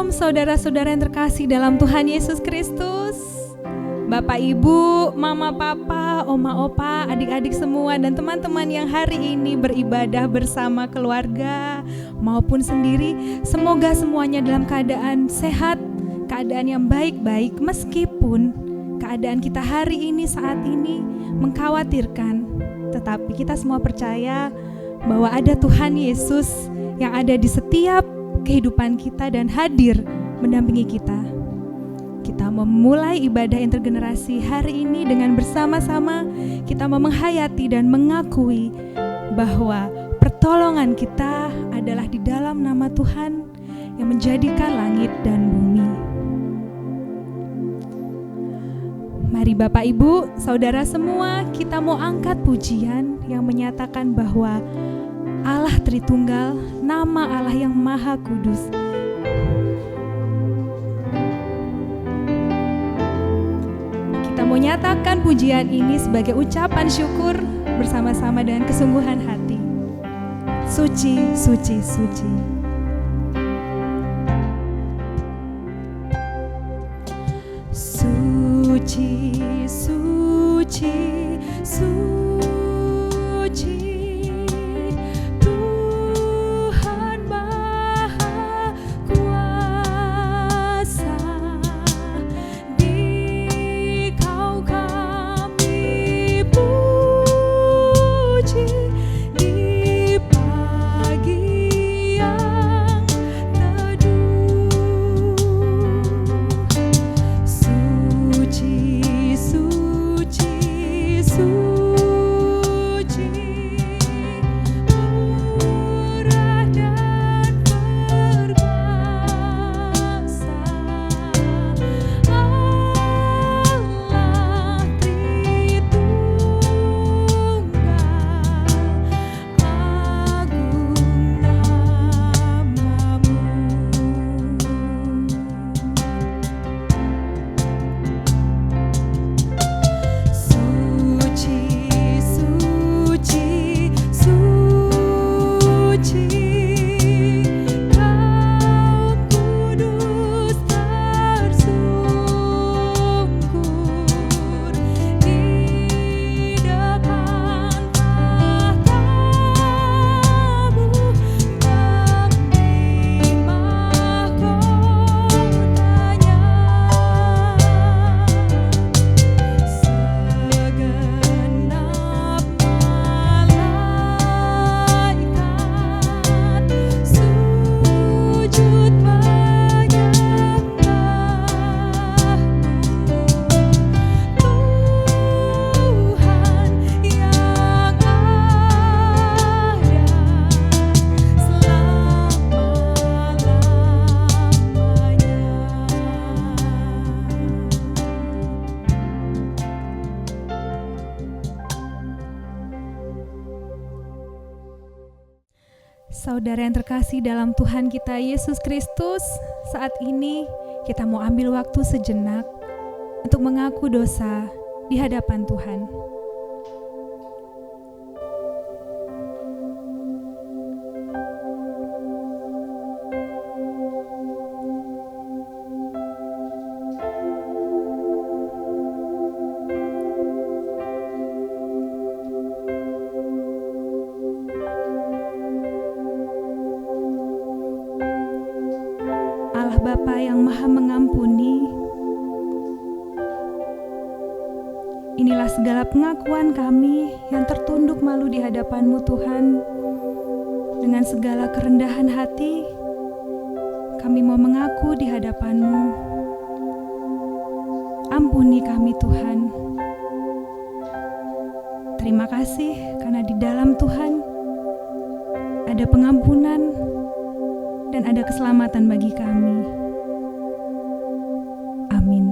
Shalom saudara-saudara yang terkasih dalam Tuhan Yesus Kristus. Bapak, Ibu, Mama, Papa, Oma, Opa, adik-adik semua dan teman-teman yang hari ini beribadah bersama keluarga maupun sendiri, semoga semuanya dalam keadaan sehat, keadaan yang baik-baik meskipun keadaan kita hari ini saat ini mengkhawatirkan. Tetapi kita semua percaya bahwa ada Tuhan Yesus yang ada di setiap kehidupan kita dan hadir mendampingi kita. Kita memulai ibadah intergenerasi hari ini dengan bersama-sama kita mau menghayati dan mengakui bahwa pertolongan kita adalah di dalam nama Tuhan yang menjadikan langit dan bumi. Mari Bapak, Ibu, Saudara semua, kita mau angkat pujian yang menyatakan bahwa Allah Tritunggal, nama Allah yang Maha Kudus. Kita mau nyatakan pujian ini sebagai ucapan syukur bersama-sama dengan kesungguhan hati. Suci, suci, suci. Suci, suci, suci. Saudara yang terkasih dalam Tuhan kita Yesus Kristus, saat ini kita mau ambil waktu sejenak untuk mengaku dosa di hadapan Tuhan. Bapa yang Maha Mengampuni, inilah segala pengakuan kami yang tertunduk malu di hadapan-Mu Tuhan. Dengan segala kerendahan hati, kami mau mengaku di hadapan-Mu. Ampuni kami Tuhan. Terima kasih karena di dalam Tuhan ada pengampunan dan ada keselamatan bagi kami. Amin.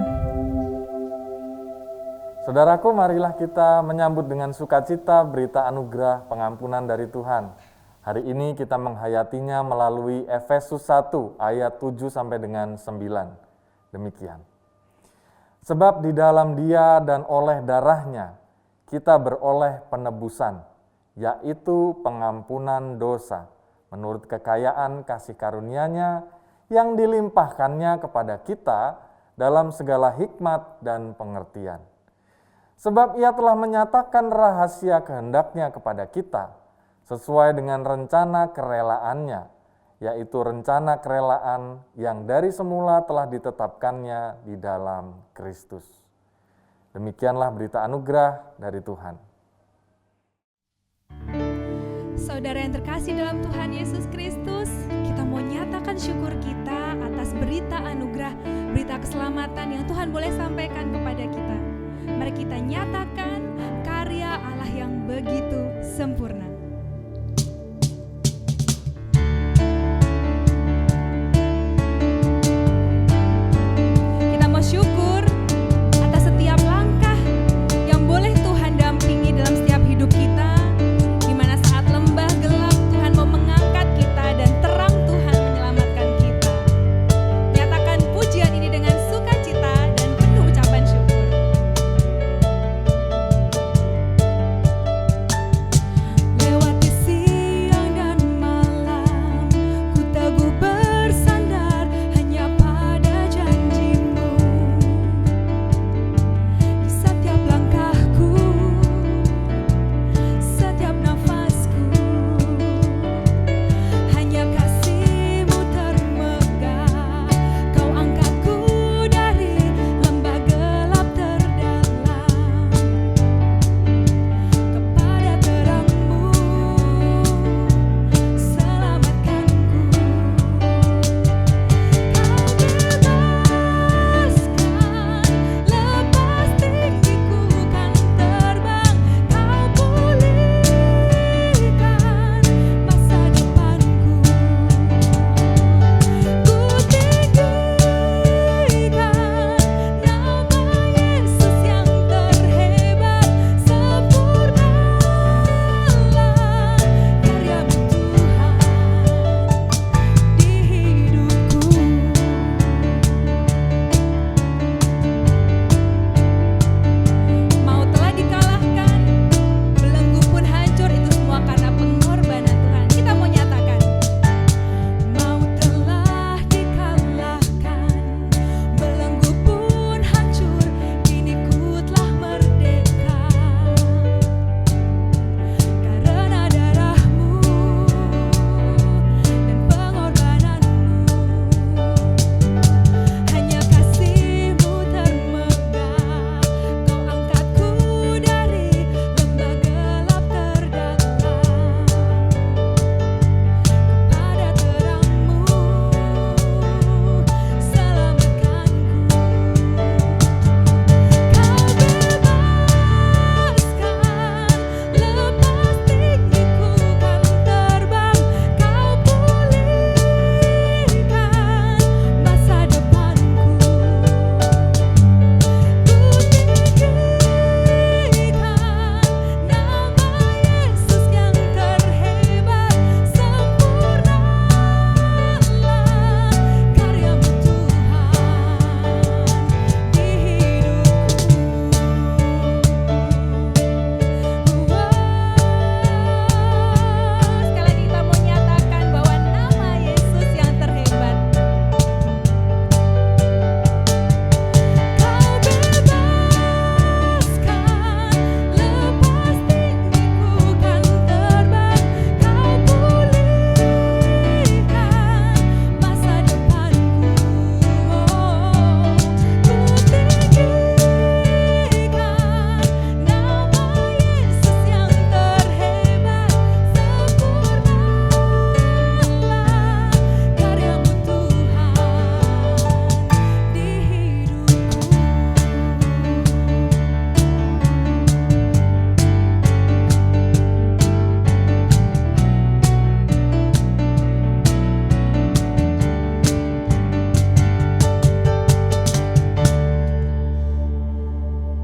Saudaraku, marilah kita menyambut dengan sukacita berita anugerah pengampunan dari Tuhan. Hari ini kita menghayatinya melalui Efesus 1 ayat 7 sampai dengan 9. Demikian. Sebab di dalam Dia dan oleh darahnya kita beroleh penebusan, yaitu pengampunan dosa, menurut kekayaan kasih karunia-Nya yang dilimpahkannya kepada kita dalam segala hikmat dan pengertian. Sebab Ia telah menyatakan rahasia kehendaknya kepada kita, sesuai dengan rencana kerelaannya, yaitu rencana kerelaan yang dari semula telah ditetapkannya di dalam Kristus. Demikianlah berita anugerah dari Tuhan. Saudara yang terkasih dalam Tuhan Yesus Kristus, kita mau nyatakan syukur kita atas berita anugerah, berita keselamatan yang Tuhan boleh sampaikan kepada kita. Mari kita nyatakan karya Allah yang begitu sempurna. Kita mau syukur atas setiap langkah yang boleh Tuhan dampingi dalam setiap hidup kita.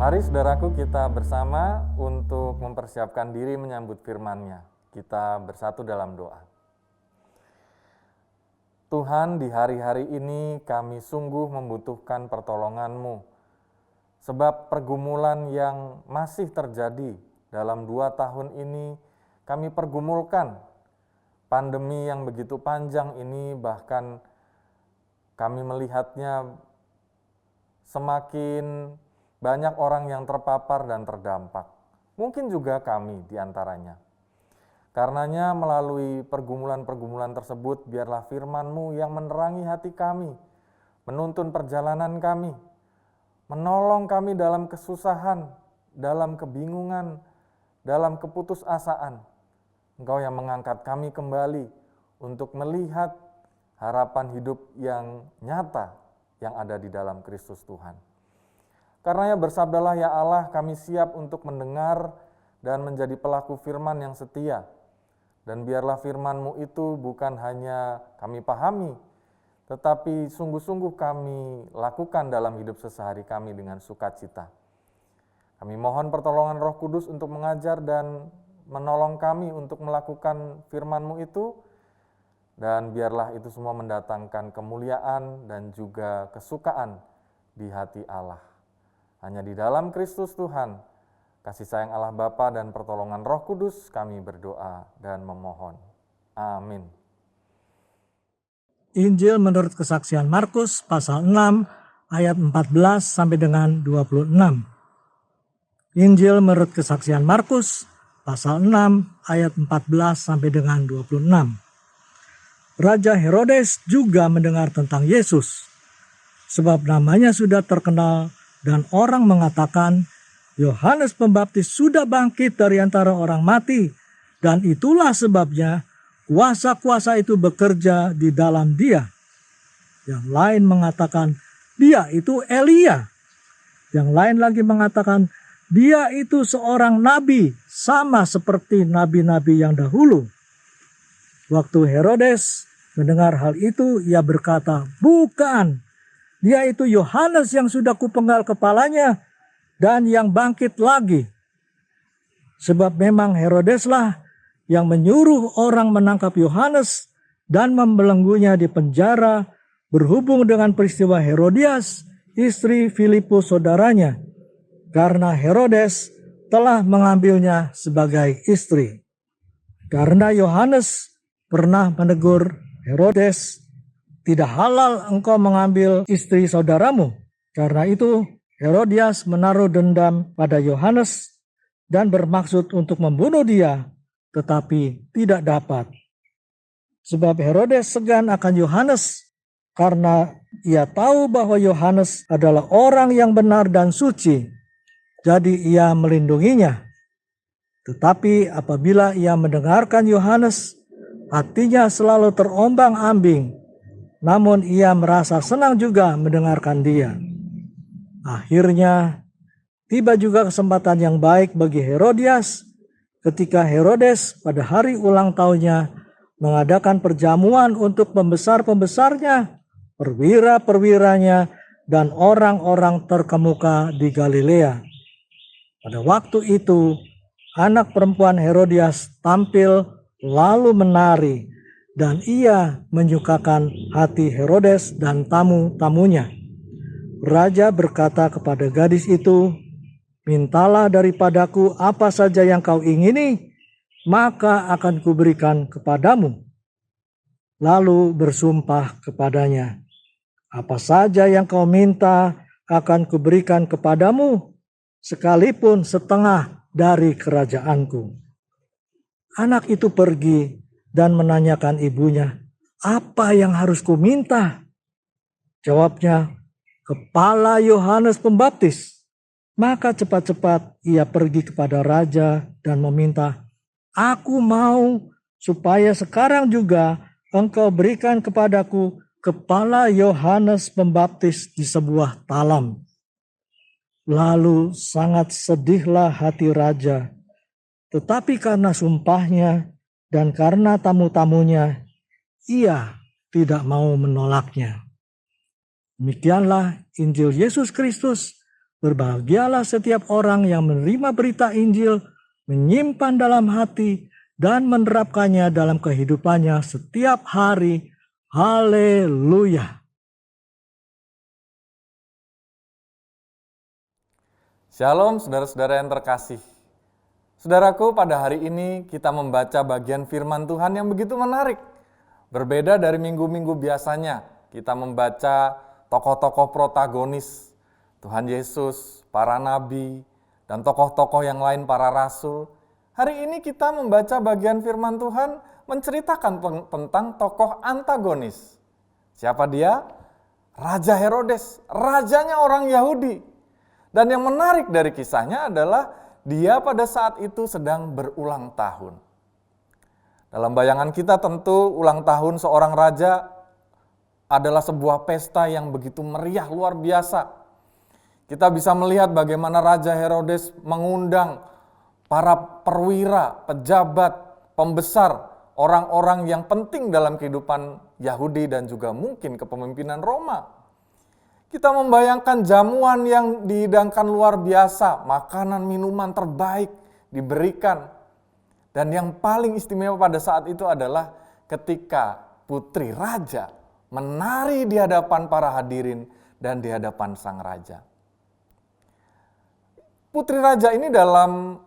Mari saudaraku kita bersama untuk mempersiapkan diri menyambut firman-Nya. Kita bersatu dalam doa. Tuhan, di hari-hari ini kami sungguh membutuhkan pertolongan-Mu, sebab pergumulan yang masih terjadi dalam 2 tahun ini kami pergumulkan. Pandemi yang begitu panjang ini bahkan kami melihatnya semakin banyak orang yang terpapar dan terdampak. Mungkin juga kami di antaranya. Karenanya melalui pergumulan-pergumulan tersebut, biarlah firman-Mu yang menerangi hati kami, menuntun perjalanan kami, menolong kami dalam kesusahan, dalam kebingungan, dalam keputusasaan. Engkau yang mengangkat kami kembali untuk melihat harapan hidup yang nyata yang ada di dalam Kristus Tuhan. Karenanya bersabdalah ya Allah, kami siap untuk mendengar dan menjadi pelaku firman yang setia. Dan biarlah firman-Mu itu bukan hanya kami pahami, tetapi sungguh-sungguh kami lakukan dalam hidup sehari-hari kami dengan sukacita. Kami mohon pertolongan Roh Kudus untuk mengajar dan menolong kami untuk melakukan firman-Mu itu, dan biarlah itu semua mendatangkan kemuliaan dan juga kesukaan di hati Allah. Hanya di dalam Kristus Tuhan, kasih sayang Allah Bapa dan pertolongan Roh Kudus kami berdoa dan memohon. Amin. Injil menurut kesaksian Markus pasal 6 ayat 14 sampai dengan 26. Injil menurut kesaksian Markus pasal 6 ayat 14 sampai dengan 26. Raja Herodes juga mendengar tentang Yesus, sebab namanya sudah terkenal dan orang mengatakan Yohanes Pembaptis sudah bangkit dari antara orang mati, dan itulah sebabnya kuasa-kuasa itu bekerja di dalam dia. Yang lain mengatakan dia itu Elia. Yang lain lagi mengatakan dia itu seorang nabi, sama seperti nabi-nabi yang dahulu. Waktu Herodes mendengar hal itu, ia berkata, "Bukan, dia itu Yohanes yang sudah kupenggal kepalanya dan yang bangkit lagi." Sebab memang Herodeslah yang menyuruh orang menangkap Yohanes dan membelenggunya di penjara berhubung dengan peristiwa Herodias, istri Filipus saudaranya, karena Herodes telah mengambilnya sebagai istri. Karena Yohanes pernah menegur Herodes, "Tidak halal engkau mengambil istri saudaramu." Karena itu Herodias menaruh dendam pada Yohanes dan bermaksud untuk membunuh dia, tetapi tidak dapat. Sebab Herodes segan akan Yohanes karena ia tahu bahwa Yohanes adalah orang yang benar dan suci, jadi ia melindunginya. Tetapi apabila ia mendengarkan Yohanes, hatinya selalu terombang-ambing, namun ia merasa senang juga mendengarkan dia. Akhirnya tiba juga kesempatan yang baik bagi Herodias ketika Herodes pada hari ulang tahunnya mengadakan perjamuan untuk pembesar-pembesarnya, perwira-perwiranya, dan orang-orang terkemuka di Galilea. Pada waktu itu, anak perempuan Herodias tampil lalu menari, dan ia menyukakan hati Herodes dan tamu-tamunya. Raja berkata kepada gadis itu, "Mintalah daripadaku apa saja yang kau ingini, maka akan kuberikan kepadamu." Lalu bersumpah kepadanya, "Apa saja yang kau minta akan kuberikan kepadamu, sekalipun setengah dari kerajaanku." Anak itu pergi dan menanyakan ibunya, "Apa yang harus kuminta?" Jawabnya, "Kepala Yohanes Pembaptis." Maka cepat-cepat ia pergi kepada raja dan meminta, "Aku mau supaya sekarang juga engkau berikan kepadaku kepala Yohanes Pembaptis di sebuah talam." Lalu sangat sedihlah hati raja, tetapi karena sumpahnya dan karena tamu-tamunya, ia tidak mau menolaknya. Demikianlah Injil Yesus Kristus. Berbahagialah setiap orang yang menerima berita Injil, menyimpan dalam hati, dan menerapkannya dalam kehidupannya setiap hari. Haleluya. Shalom saudara-saudara yang terkasih. Saudaraku, pada hari ini kita membaca bagian firman Tuhan yang begitu menarik. Berbeda dari minggu-minggu biasanya. kita membaca tokoh-tokoh protagonis, Tuhan Yesus, para nabi, dan tokoh-tokoh yang lain, para rasul. Hari ini kita membaca bagian firman Tuhan menceritakan tentang tokoh antagonis. Siapa dia? Raja Herodes, rajanya orang Yahudi. Dan yang menarik dari kisahnya adalah dia pada saat itu sedang berulang tahun. Dalam bayangan kita tentu ulang tahun seorang raja adalah sebuah pesta yang begitu meriah, luar biasa. Kita bisa melihat bagaimana Raja Herodes mengundang para perwira, pejabat, pembesar, orang-orang yang penting dalam kehidupan Yahudi dan juga mungkin kepemimpinan Roma. Kita membayangkan jamuan yang dihidangkan luar biasa, makanan, minuman terbaik diberikan. Dan yang paling istimewa pada saat itu adalah ketika putri raja menari di hadapan para hadirin dan di hadapan sang raja. Putri raja ini dalam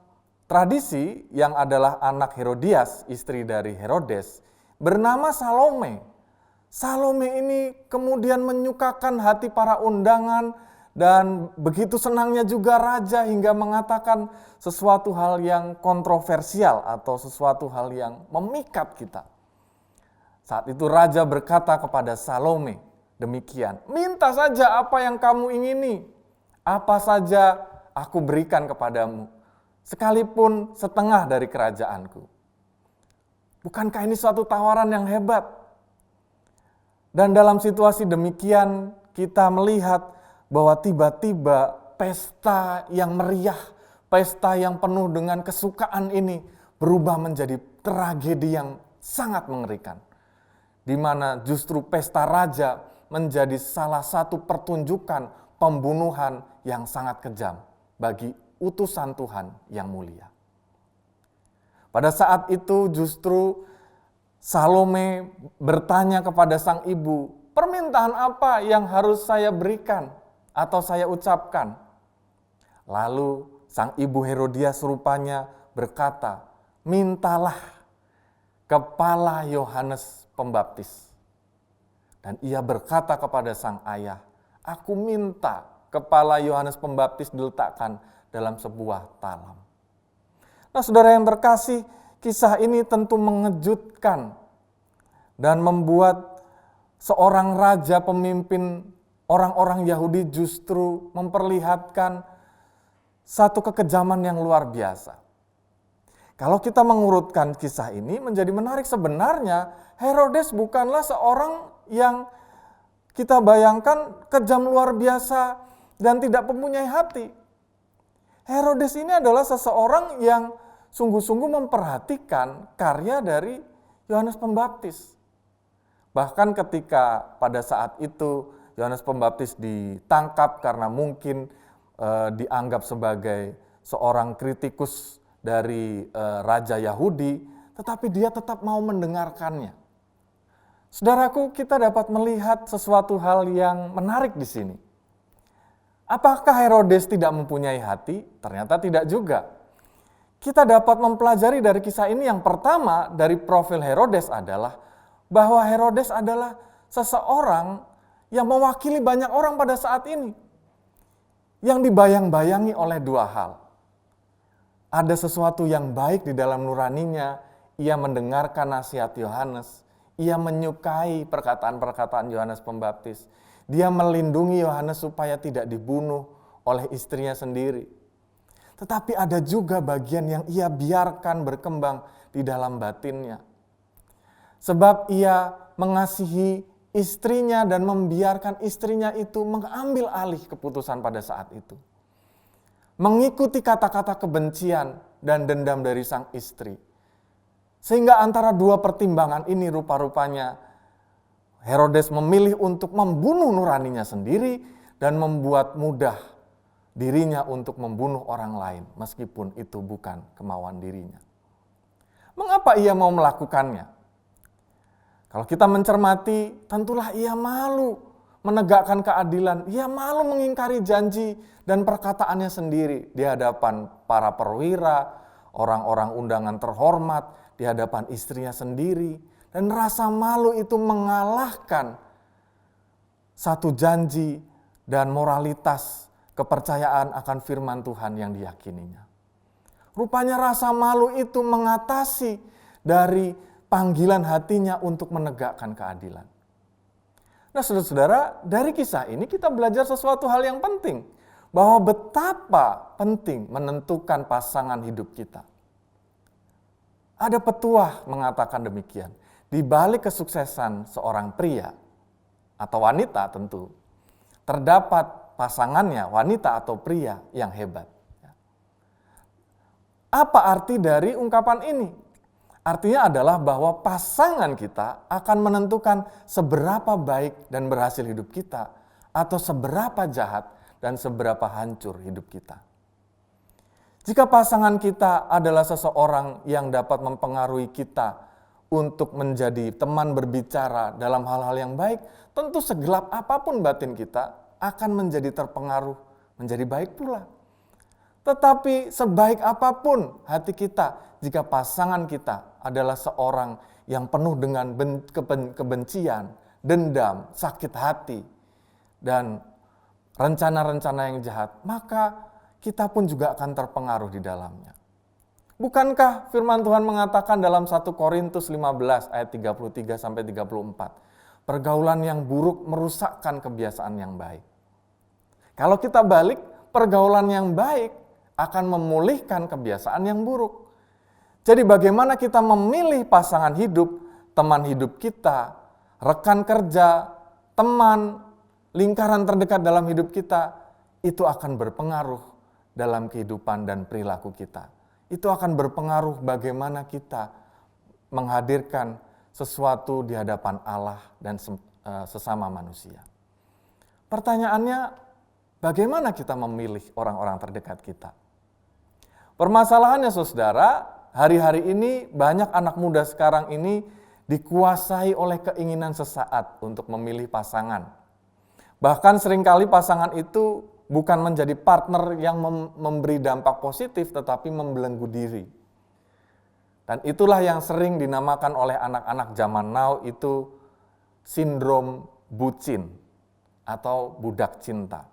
tradisi yang adalah anak Herodias, istri dari Herodes, bernama Salome. Salome ini kemudian menyukakan hati para undangan dan begitu senangnya juga raja hingga mengatakan sesuatu hal yang kontroversial atau sesuatu hal yang memikat kita. Saat itu raja berkata kepada Salome demikian, "Minta saja apa yang kamu ingini, apa saja aku berikan kepadamu, sekalipun setengah dari kerajaanku." Bukankah ini suatu tawaran yang hebat? Dan dalam situasi demikian kita melihat bahwa tiba-tiba pesta yang meriah, pesta yang penuh dengan kesukaan ini berubah menjadi tragedi yang sangat mengerikan. Di mana justru pesta raja menjadi salah satu pertunjukan pembunuhan yang sangat kejam bagi utusan Tuhan yang mulia. Pada saat itu justru Salome bertanya kepada sang ibu, "Permintaan apa yang harus saya berikan atau saya ucapkan?" Lalu sang ibu Herodias rupanya berkata, "Mintalah kepala Yohanes Pembaptis." Dan ia berkata kepada sang ayah, "Aku minta kepala Yohanes Pembaptis diletakkan dalam sebuah talam." Nah, saudara yang terkasih, kisah ini tentu mengejutkan dan membuat seorang raja pemimpin orang-orang Yahudi justru memperlihatkan satu kekejaman yang luar biasa. Kalau kita mengurutkan kisah ini menjadi menarik, sebenarnya Herodes bukanlah seorang yang kita bayangkan kejam luar biasa dan tidak mempunyai hati. Herodes ini adalah seseorang yang sungguh-sungguh memperhatikan karya dari Yohanes Pembaptis. Bahkan ketika pada saat itu Yohanes Pembaptis ditangkap karena mungkin dianggap sebagai seorang kritikus dari Raja Yahudi, tetapi dia tetap mau mendengarkannya. Saudaraku, kita dapat melihat sesuatu hal yang menarik di sini. Apakah Herodes tidak mempunyai hati? Ternyata tidak juga. Kita dapat mempelajari dari kisah ini yang pertama dari profil Herodes adalah bahwa Herodes adalah seseorang yang mewakili banyak orang pada saat ini. Yang dibayang-bayangi oleh dua hal. Ada sesuatu yang baik di dalam nuraninya, ia mendengarkan nasihat Yohanes, ia menyukai perkataan-perkataan Yohanes Pembaptis. Dia melindungi Yohanes supaya tidak dibunuh oleh istrinya sendiri. Tetapi ada juga bagian yang ia biarkan berkembang di dalam batinnya. Sebab ia mengasihi istrinya dan membiarkan istrinya itu mengambil alih keputusan pada saat itu. Mengikuti kata-kata kebencian dan dendam dari sang istri. Sehingga antara dua pertimbangan ini rupa-rupanya Herodes memilih untuk membunuh nuraninya sendiri dan membuat mudah dirinya untuk membunuh orang lain meskipun itu bukan kemauan dirinya. Mengapa ia mau melakukannya? Kalau kita mencermati, tentulah ia malu menegakkan keadilan, ia malu mengingkari janji dan perkataannya sendiri di hadapan para perwira, orang-orang undangan terhormat, di hadapan istrinya sendiri. Dan rasa malu itu mengalahkan satu janji dan moralitas kepercayaan akan firman Tuhan yang diyakininya. Rupanya rasa malu itu mengatasi dari panggilan hatinya untuk menegakkan keadilan. Nah, saudara-saudara, dari kisah ini kita belajar sesuatu hal yang penting, bahwa betapa penting menentukan pasangan hidup kita. Ada petuah mengatakan demikian, di balik kesuksesan seorang pria atau wanita tentu, terdapat pasangannya, wanita atau pria yang hebat. Apa arti dari ungkapan ini? Artinya adalah bahwa pasangan kita akan menentukan seberapa baik dan berhasil hidup kita, atau seberapa jahat dan seberapa hancur hidup kita. Jika pasangan kita adalah seseorang yang dapat mempengaruhi kita untuk menjadi teman berbicara dalam hal-hal yang baik, tentu segelap apapun batin kita akan menjadi terpengaruh, menjadi baik pula. Tetapi sebaik apapun hati kita, jika pasangan kita adalah seorang yang penuh dengan kebencian, dendam, sakit hati, dan rencana-rencana yang jahat, maka kita pun juga akan terpengaruh di dalamnya. Bukankah firman Tuhan mengatakan dalam 1 Korintus 15 ayat 33-34, pergaulan yang buruk merusakkan kebiasaan yang baik. Kalau kita balik, pergaulan yang baik akan memulihkan kebiasaan yang buruk. Jadi bagaimana kita memilih pasangan hidup, teman hidup kita, rekan kerja, teman, lingkaran terdekat dalam hidup kita, itu akan berpengaruh dalam kehidupan dan perilaku kita. Itu akan berpengaruh bagaimana kita menghadirkan sesuatu di hadapan Allah dan sesama manusia. Pertanyaannya, bagaimana kita memilih orang-orang terdekat kita? Permasalahannya saudara, hari-hari ini banyak anak muda sekarang ini dikuasai oleh keinginan sesaat untuk memilih pasangan. Bahkan seringkali pasangan itu bukan menjadi partner yang memberi dampak positif, tetapi membelenggu diri. Dan itulah yang sering dinamakan oleh anak-anak zaman now itu sindrom bucin atau budak cinta.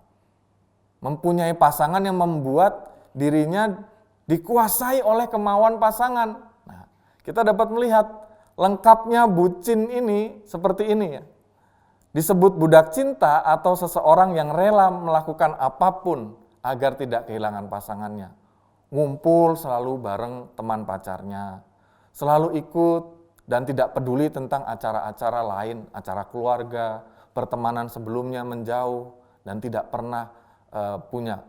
Mempunyai pasangan yang membuat dirinya dikuasai oleh kemauan pasangan. Nah, kita dapat melihat lengkapnya bucin ini seperti ini ya. Disebut budak cinta atau seseorang yang rela melakukan apapun agar tidak kehilangan pasangannya. Ngumpul selalu bareng teman pacarnya, selalu ikut dan tidak peduli tentang acara-acara lain, acara keluarga, pertemanan sebelumnya menjauh dan tidak pernah punya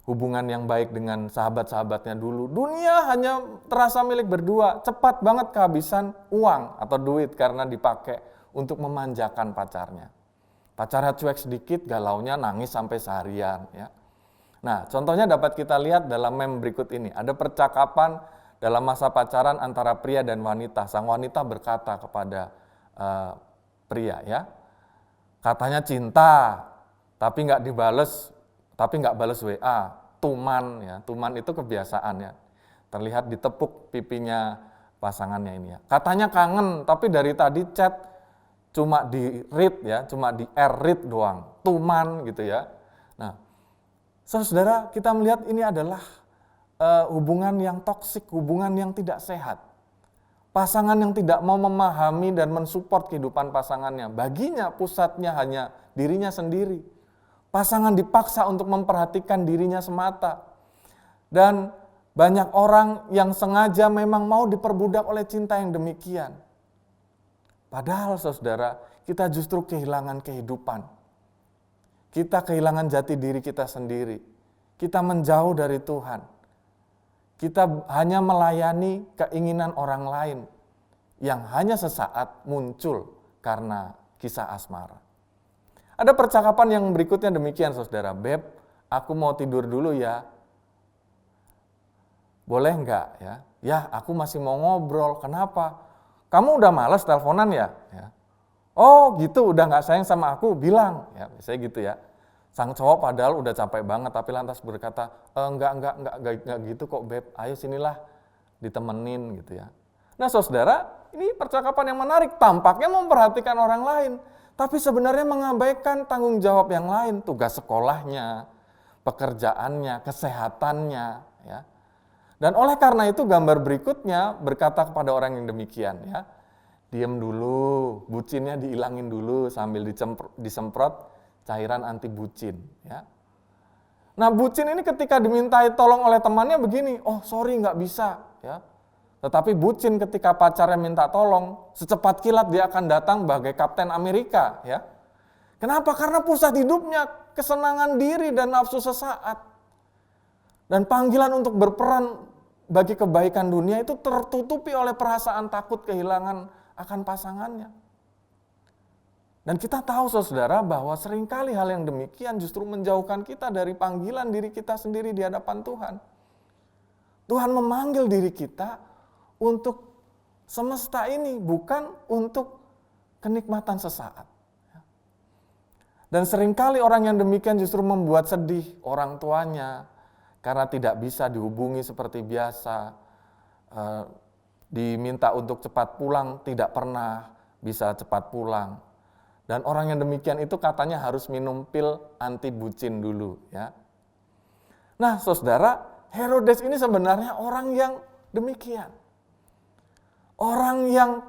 hubungan yang baik dengan sahabat-sahabatnya dulu. Dunia hanya terasa milik berdua, cepat banget kehabisan uang atau duit karena dipakai untuk memanjakan pacarnya. Pacarnya cuek sedikit, galaunya nangis sampai seharian. Ya. Nah, contohnya dapat kita lihat dalam meme berikut ini. Ada percakapan dalam masa pacaran antara pria dan wanita. Sang wanita berkata kepada pria, ya, katanya cinta, tapi nggak dibales, tapi nggak bales WA, tuman ya, tuman itu kebiasaan ya, terlihat ditepuk pipinya pasangannya ini ya. Katanya kangen, tapi dari tadi chat cuma di read ya, cuma di read doang, tuman gitu ya. Nah, saudara, kita melihat ini adalah hubungan yang toksik, hubungan yang tidak sehat. Pasangan yang tidak mau memahami dan mensupport kehidupan pasangannya, baginya pusatnya hanya dirinya sendiri. Pasangan dipaksa untuk memperhatikan dirinya semata. Dan banyak orang yang sengaja memang mau diperbudak oleh cinta yang demikian. Padahal saudara, kita justru kehilangan kehidupan. Kita kehilangan jati diri kita sendiri. Kita menjauh dari Tuhan. Kita hanya melayani keinginan orang lain yang hanya sesaat muncul karena kisah asmara. Ada percakapan yang berikutnya demikian, saudara. Beb, aku mau tidur dulu ya. Boleh enggak ya? Ya, aku masih mau ngobrol. Kenapa? Kamu udah malas teleponan ya? Oh gitu, udah enggak sayang sama aku, bilang. Ya, biasanya gitu ya. Sang cowok padahal udah capek banget, tapi lantas berkata, enggak gitu kok Beb. Ayo sinilah, ditemenin gitu ya. Nah saudara, ini percakapan yang menarik. Tampaknya memperhatikan orang lain. tapi sebenarnya mengabaikan tanggung jawab yang lain, tugas sekolahnya, pekerjaannya, kesehatannya, ya. Dan oleh karena itu gambar berikutnya berkata kepada orang yang demikian, ya, diam dulu, bucinnya dihilangin dulu sambil disemprot cairan anti bucin, ya. Nah, bucin ini ketika dimintai tolong oleh temannya begini, oh sorry nggak bisa, ya. Tetapi bucin ketika pacarnya minta tolong, secepat kilat dia akan datang sebagai Kapten Amerika, ya. Kenapa? Karena pusat hidupnya kesenangan diri dan nafsu sesaat. Dan panggilan untuk berperan bagi kebaikan dunia itu tertutupi oleh perasaan takut kehilangan akan pasangannya. Dan kita tahu saudara bahwa seringkali hal yang demikian justru menjauhkan kita dari panggilan diri kita sendiri di hadapan Tuhan. Tuhan memanggil diri kita untuk semesta ini, bukan untuk kenikmatan sesaat. Dan seringkali orang yang demikian justru membuat sedih orang tuanya, karena tidak bisa dihubungi seperti biasa, diminta untuk cepat pulang, tidak pernah bisa cepat pulang. Dan orang yang demikian itu katanya harus minum pil anti bucin dulu, ya. Nah, saudara, Herodes ini sebenarnya orang yang demikian. Orang yang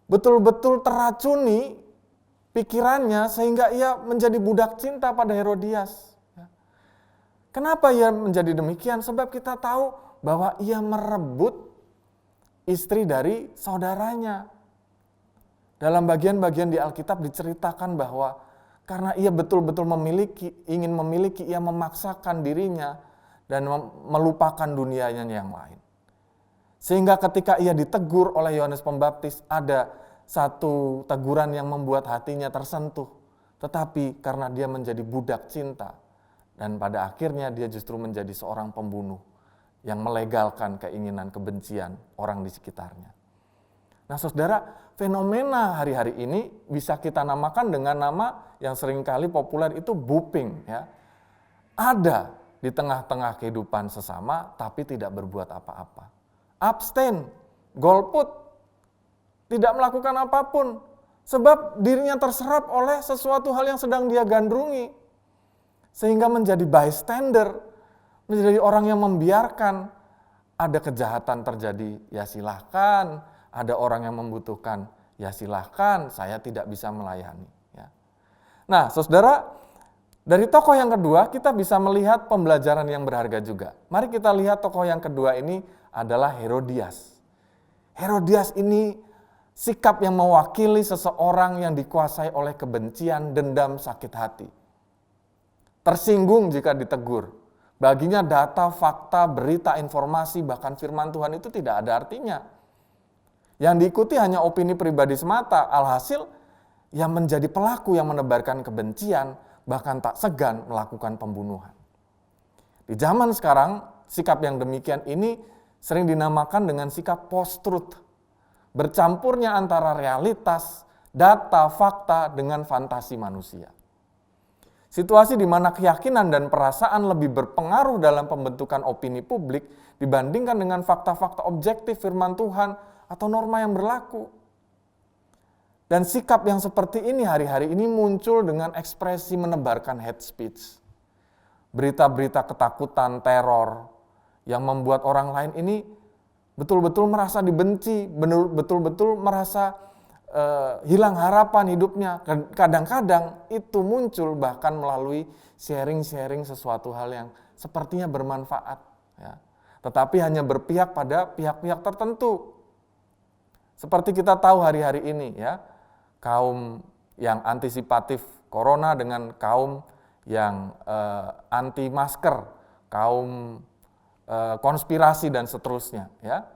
betul-betul teracuni pikirannya sehingga ia menjadi budak cinta pada Herodias. Kenapa ia menjadi demikian? Sebab kita tahu bahwa ia merebut istri dari saudaranya. Dalam bagian-bagian di Alkitab diceritakan bahwa karena ia betul-betul ingin memiliki, ia memaksakan dirinya dan melupakan dunianya yang lain. Sehingga ketika ia ditegur oleh Yohanes Pembaptis, ada satu teguran yang membuat hatinya tersentuh. Tetapi karena dia menjadi budak cinta, dan pada akhirnya dia justru menjadi seorang pembunuh yang melegalkan keinginan kebencian orang di sekitarnya. Nah, saudara, fenomena hari-hari ini bisa kita namakan dengan nama yang seringkali populer itu buping, ya. Ada di tengah-tengah kehidupan sesama tapi tidak berbuat apa-apa. Abstain, golput, tidak melakukan apapun sebab dirinya terserap oleh sesuatu hal yang sedang dia gandrungi. Sehingga menjadi bystander, menjadi orang yang membiarkan ada kejahatan terjadi, ya silahkan. Ada orang yang membutuhkan, ya silahkan, saya tidak bisa melayani. Ya. Nah, saudara, dari tokoh yang kedua kita bisa melihat pembelajaran yang berharga juga. Mari kita lihat tokoh yang kedua ini adalah Herodias. Herodias ini sikap yang mewakili seseorang yang dikuasai oleh kebencian, dendam, sakit hati. Tersinggung jika ditegur. Baginya data, fakta, berita, informasi, bahkan firman Tuhan itu tidak ada artinya. Yang diikuti hanya opini pribadi semata. Alhasil, yang menjadi pelaku yang menebarkan kebencian, bahkan tak segan melakukan pembunuhan. Di zaman sekarang, sikap yang demikian ini sering dinamakan dengan sikap post-truth. Bercampurnya antara realitas, data, fakta dengan fantasi manusia. Situasi di mana keyakinan dan perasaan lebih berpengaruh dalam pembentukan opini publik dibandingkan dengan fakta-fakta objektif firman Tuhan atau norma yang berlaku. Dan sikap yang seperti ini hari-hari ini muncul dengan ekspresi menebarkan hate speech. Berita-berita ketakutan, teror yang membuat orang lain ini betul-betul merasa dibenci, betul-betul merasa hilang harapan hidupnya. Kadang-kadang itu muncul bahkan melalui sharing-sharing sesuatu hal yang sepertinya bermanfaat, ya. Tetapi hanya berpihak pada pihak-pihak tertentu. Seperti kita tahu hari-hari ini, ya, kaum yang antisipatif corona dengan kaum yang anti masker, kaum konspirasi dan seterusnya, ya.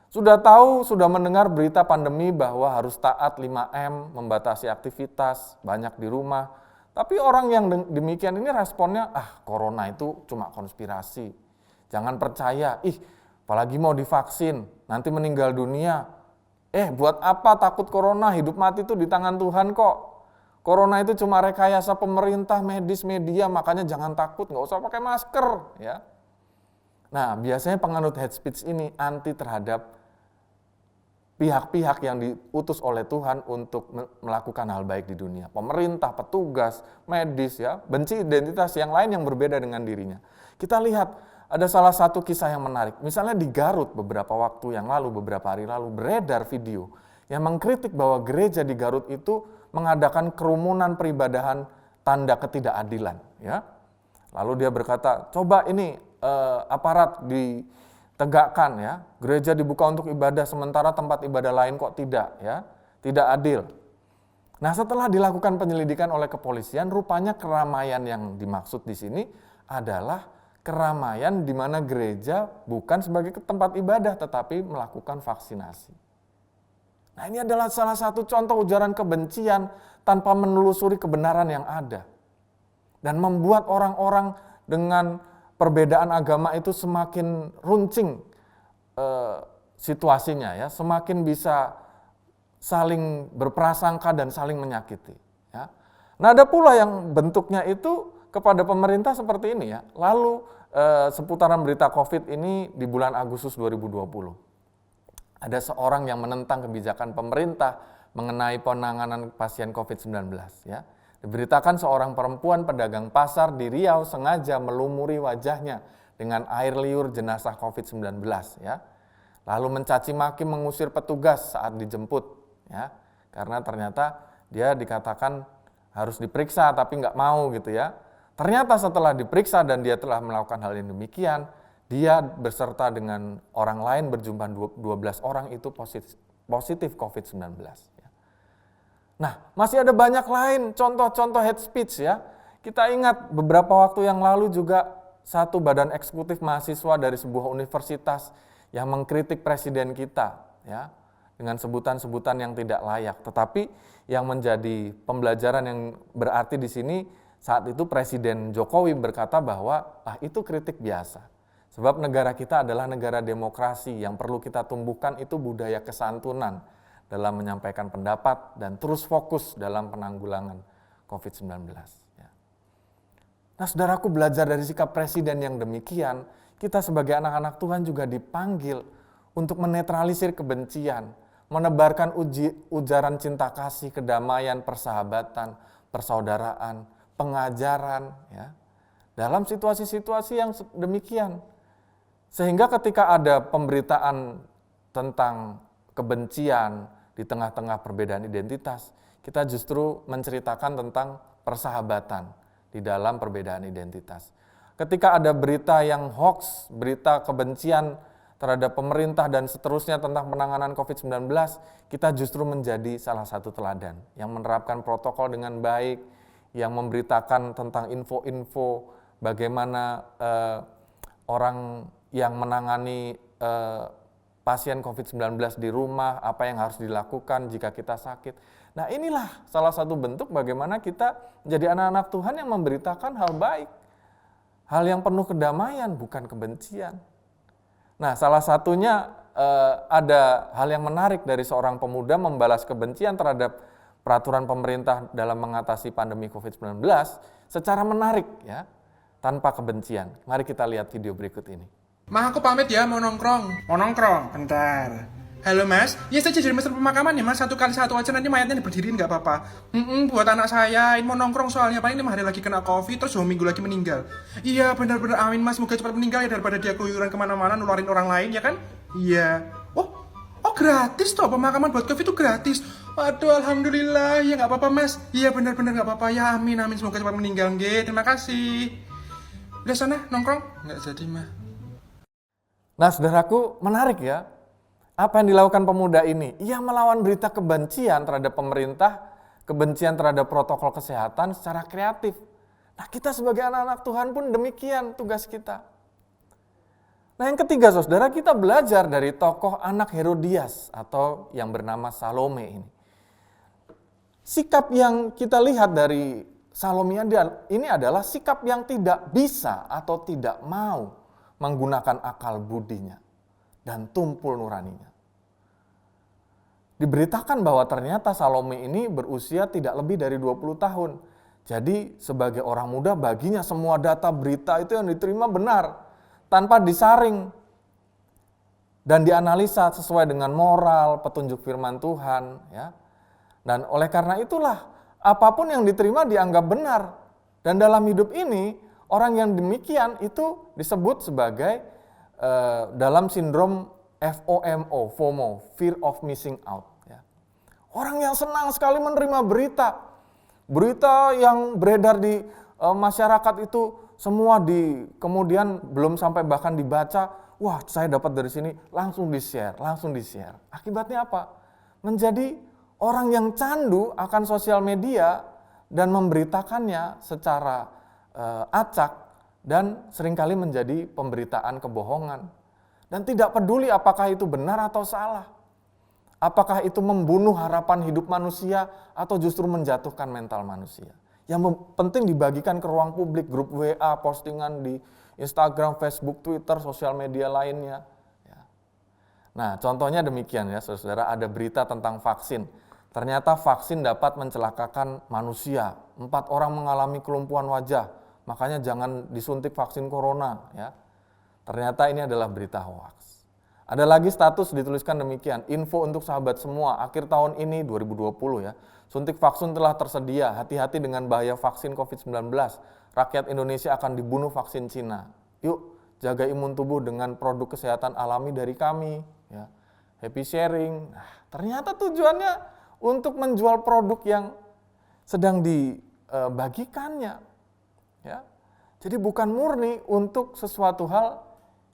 Sudah tahu, sudah mendengar berita pandemi bahwa harus taat 5M, membatasi aktivitas, banyak di rumah. Tapi orang yang demikian ini responnya, corona itu cuma konspirasi. Jangan percaya, apalagi mau divaksin, nanti meninggal dunia. Buat apa takut corona, hidup mati itu di tangan Tuhan kok. Corona itu cuma rekayasa pemerintah, medis, media, makanya jangan takut, nggak usah pakai masker. Ya. Nah, biasanya penganut hate speech ini anti terhadap pihak-pihak yang diutus oleh Tuhan untuk melakukan hal baik di dunia. Pemerintah, petugas, medis, ya, benci identitas yang lain yang berbeda dengan dirinya. Kita lihat ada salah satu kisah yang menarik. Misalnya di Garut beberapa waktu yang lalu, beberapa hari lalu beredar video yang mengkritik bahwa gereja di Garut itu mengadakan kerumunan peribadahan tanda ketidakadilan. Ya. Lalu dia berkata, coba ini aparat ditegakkan, ya, gereja dibuka untuk ibadah sementara tempat ibadah lain kok tidak, ya, tidak adil. Nah, setelah dilakukan penyelidikan oleh kepolisian, rupanya keramaian yang dimaksud di sini adalah keramaian di mana gereja bukan sebagai tempat ibadah tetapi melakukan vaksinasi. Nah, ini adalah salah satu contoh ujaran kebencian tanpa menelusuri kebenaran yang ada dan membuat orang-orang dengan perbedaan agama itu semakin runcing situasinya, ya, semakin bisa saling berprasangka dan saling menyakiti. Ya. Nah, ada pula yang bentuknya itu kepada pemerintah seperti ini, ya. Lalu seputaran berita COVID ini di bulan Agustus 2020, ada seorang yang menentang kebijakan pemerintah mengenai penanganan pasien COVID-19. Ya. Diberitakan seorang perempuan pedagang pasar di Riau sengaja melumuri wajahnya dengan air liur jenazah COVID-19, ya. Lalu mencaci maki mengusir petugas saat dijemput, ya. Karena ternyata dia dikatakan harus diperiksa tapi nggak mau gitu, ya. Ternyata setelah diperiksa dan dia telah melakukan hal yang demikian, dia beserta dengan orang lain berjumlah 12 orang itu positif COVID-19. Nah, masih ada banyak lain contoh-contoh hate speech, ya. Kita ingat beberapa waktu yang lalu juga satu badan eksekutif mahasiswa dari sebuah universitas yang mengkritik presiden kita, ya, dengan sebutan-sebutan yang tidak layak. Tetapi yang menjadi pembelajaran yang berarti di sini saat itu Presiden Jokowi berkata bahwa itu kritik biasa. Sebab negara kita adalah negara demokrasi, yang perlu kita tumbuhkan itu budaya kesantunan dalam menyampaikan pendapat dan terus fokus dalam penanggulangan COVID-19. Ya. Nah, saudaraku, belajar dari sikap presiden yang demikian, kita sebagai anak-anak Tuhan juga dipanggil untuk menetralisir kebencian, menebarkan ujaran cinta kasih, kedamaian, persahabatan, persaudaraan, pengajaran, ya, dalam situasi-situasi yang demikian. Sehingga ketika ada pemberitaan tentang kebencian di tengah-tengah perbedaan identitas, kita justru menceritakan tentang persahabatan di dalam perbedaan identitas. Ketika ada berita yang hoax, berita kebencian terhadap pemerintah dan seterusnya tentang penanganan COVID-19, kita justru menjadi salah satu teladan yang menerapkan protokol dengan baik, yang memberitakan tentang info-info bagaimana orang yang menangani pasien COVID-19 di rumah, apa yang harus dilakukan jika kita sakit. Nah, inilah salah satu bentuk bagaimana kita menjadi anak-anak Tuhan yang memberitakan hal baik, hal yang penuh kedamaian, bukan kebencian. Nah, salah satunya ada hal yang menarik dari seorang pemuda membalas kebencian terhadap peraturan pemerintah dalam mengatasi pandemi COVID-19 secara menarik, ya, tanpa kebencian. Mari kita lihat video berikut ini. Ma, aku pamit ya, mau nongkrong. Mau nongkrong? Bentar. Halo mas, ya saya jadi mesin pemakaman ya mas, 1 kali 1 aja, nanti mayatnya diberdiriin nggak apa-apa. Buat anak saya, ini mau nongkrong soalnya, paling 5 hari lagi kena COVID, terus 2 minggu lagi meninggal. Iya benar-benar amin mas, semoga cepat meninggal ya, daripada dia keluyuran kemana-mana, nularin orang lain ya kan? Iya. Oh gratis toh, pemakaman buat COVID itu gratis. Waduh, alhamdulillah, ya nggak apa-apa mas. Iya benar-benar nggak apa-apa ya, amin, semoga cepat meninggal, nggih. Terima kasih. Udah sana, nongkrong? Nggak jadi mah. Nah, saudaraku, menarik ya, apa yang dilakukan pemuda ini? Ia melawan berita kebencian terhadap pemerintah, kebencian terhadap protokol kesehatan secara kreatif. Nah, kita sebagai anak-anak Tuhan pun demikian tugas kita. Nah, yang ketiga, saudara, kita belajar dari tokoh anak Herodias atau yang bernama Salome ini. Sikap yang kita lihat dari Salome ini adalah sikap yang tidak bisa atau tidak mau menggunakan akal budinya dan tumpul nuraninya. Diberitakan bahwa ternyata Salome ini berusia tidak lebih dari 20 tahun. Jadi sebagai orang muda baginya semua data berita itu yang diterima benar, tanpa disaring. dan dianalisa sesuai dengan moral, petunjuk firman Tuhan, ya. Dan oleh karena itulah apapun yang diterima dianggap benar. Dan dalam hidup ini orang yang demikian itu disebut sebagai dalam sindrom FOMO, FOMO, fear of missing out. Ya. Orang yang senang sekali menerima berita yang beredar di masyarakat itu semua kemudian belum sampai bahkan dibaca, wah saya dapat dari sini, langsung di-share. Akibatnya apa? Menjadi orang yang candu akan sosial media dan memberitakannya secara acak dan seringkali menjadi pemberitaan kebohongan. Dan tidak peduli apakah itu benar atau salah. Apakah itu membunuh harapan hidup manusia atau justru menjatuhkan mental manusia. Yang penting dibagikan ke ruang publik, grup WA, postingan di Instagram, Facebook, Twitter, sosial media lainnya. Nah, contohnya demikian ya, saudara, ada berita tentang vaksin. Ternyata vaksin dapat mencelakakan manusia. 4 orang mengalami kelumpuhan wajah, makanya jangan disuntik vaksin corona. Ya. Ternyata ini adalah berita hoaks. Ada lagi status dituliskan demikian, info untuk sahabat semua, akhir tahun ini 2020 ya, suntik vaksin telah tersedia, hati-hati dengan bahaya vaksin COVID-19. Rakyat Indonesia akan dibunuh vaksin Cina. Yuk, jaga imun tubuh dengan produk kesehatan alami dari kami. Ya. Happy sharing. Nah, ternyata tujuannya untuk menjual produk yang sedang dibagikannya. Ya. Jadi bukan murni untuk sesuatu hal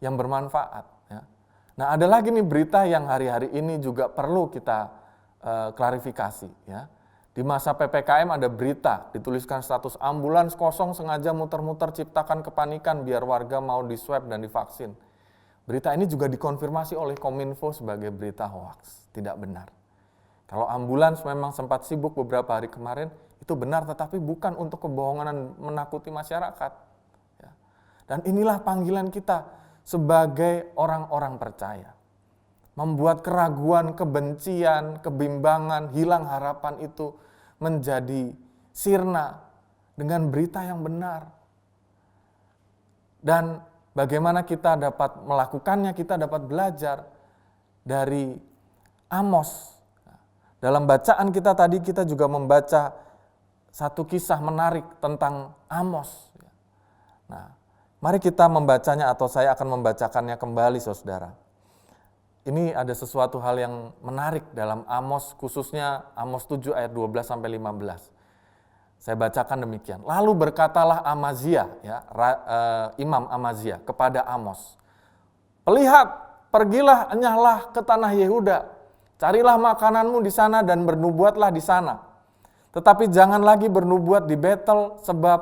yang bermanfaat. Ya. Nah, ada lagi nih berita yang hari-hari ini juga perlu kita klarifikasi. Ya. Di masa PPKM ada berita, dituliskan status ambulans kosong sengaja muter-muter ciptakan kepanikan biar warga mau diswab dan divaksin. Berita ini juga dikonfirmasi oleh Kominfo sebagai berita hoaks, tidak benar. Kalau ambulans memang sempat sibuk beberapa hari kemarin, itu benar, tetapi bukan untuk kebohongan dan menakuti masyarakat. Ya. Dan inilah panggilan kita sebagai orang-orang percaya. Membuat keraguan, kebencian, kebimbangan, hilang harapan itu menjadi sirna dengan berita yang benar. Dan bagaimana kita dapat melakukannya, kita dapat belajar dari Amos. Dalam bacaan kita tadi kita juga membaca satu kisah menarik tentang Amos. Nah, mari kita membacanya atau saya akan membacakannya kembali, saudara. Ini ada sesuatu hal yang menarik dalam Amos, khususnya Amos 7 ayat 12-15. Saya bacakan demikian. Lalu berkatalah Amazia, ya, Imam Amazia kepada Amos, "Lihat, pergilah, enyahlah ke tanah Yehuda. Carilah makananmu di sana dan bernubuatlah di sana. Tetapi jangan lagi bernubuat di Betel sebab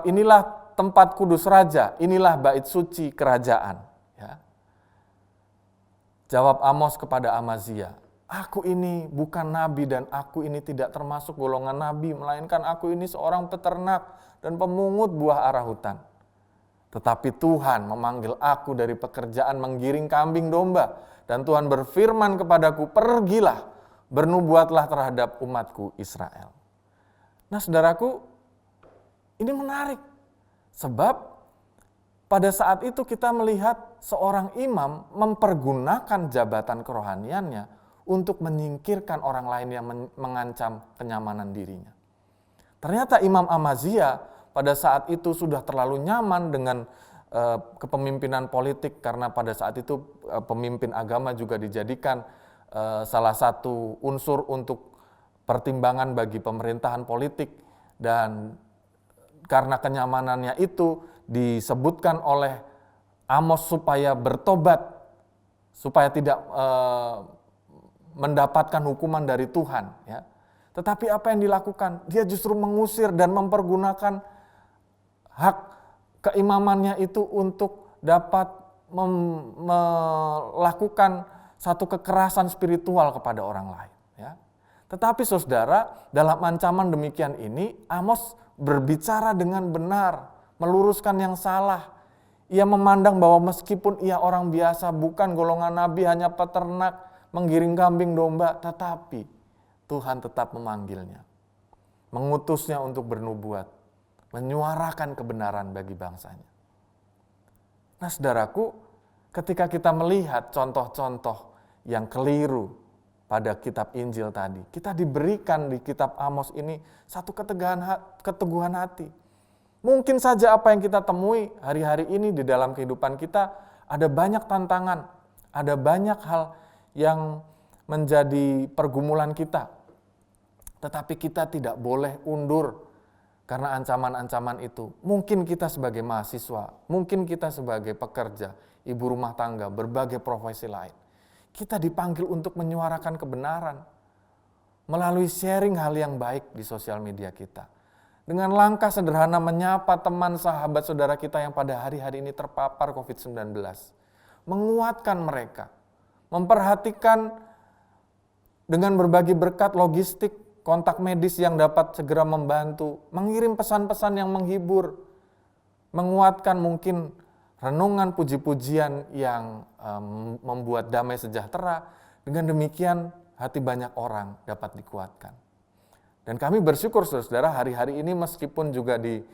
inilah tempat kudus raja, inilah bait suci kerajaan." Ya. Jawab Amos kepada Amazia, "Aku ini bukan nabi dan aku ini tidak termasuk golongan nabi, melainkan aku ini seorang peternak dan pemungut buah arah hutan. Tetapi Tuhan memanggil aku dari pekerjaan menggiring kambing domba. Dan Tuhan berfirman kepadaku, pergilah, bernubuatlah terhadap umatku Israel." Nah, saudaraku, ini menarik. Sebab pada saat itu kita melihat seorang imam mempergunakan jabatan kerohaniannya untuk menyingkirkan orang lain yang mengancam kenyamanan dirinya. Ternyata Imam Amazia pada saat itu sudah terlalu nyaman dengan kepemimpinan politik, karena pada saat itu pemimpin agama juga dijadikan salah satu unsur untuk pertimbangan bagi pemerintahan politik, dan karena kenyamanannya itu disebutkan oleh Amos supaya bertobat, supaya tidak mendapatkan hukuman dari Tuhan. Ya. Tetapi apa yang dilakukan? Dia justru mengusir dan mempergunakan hak keimamannya itu untuk dapat melakukan satu kekerasan spiritual kepada orang lain. Ya. Tetapi saudara, dalam ancaman demikian ini, Amos berbicara dengan benar, meluruskan yang salah. Ia memandang bahwa meskipun ia orang biasa, bukan golongan nabi, hanya peternak, menggiring kambing domba, tetapi Tuhan tetap memanggilnya, mengutusnya untuk bernubuat, menyuarakan kebenaran bagi bangsanya. Nah, saudaraku, Ketika kita melihat contoh-contoh yang keliru pada kitab Injil tadi, kita diberikan di kitab Amos ini satu keteguhan hati. Mungkin saja apa yang kita temui hari-hari ini di dalam kehidupan kita, ada banyak tantangan, ada banyak hal yang menjadi pergumulan kita. Tetapi kita tidak boleh undur karena ancaman-ancaman itu. Mungkin kita sebagai mahasiswa, mungkin kita sebagai pekerja, ibu rumah tangga, berbagai profesi lain. Kita dipanggil untuk menyuarakan kebenaran melalui sharing hal yang baik di sosial media kita. Dengan langkah sederhana menyapa teman, sahabat, saudara kita yang pada hari-hari ini terpapar COVID-19. Menguatkan mereka, memperhatikan dengan berbagi berkat logistik, kontak medis yang dapat segera membantu, mengirim pesan-pesan yang menghibur, menguatkan mungkin renungan puji-pujian yang membuat damai sejahtera. Dengan demikian hati banyak orang dapat dikuatkan. Dan kami bersyukur saudara, hari-hari ini meskipun juga di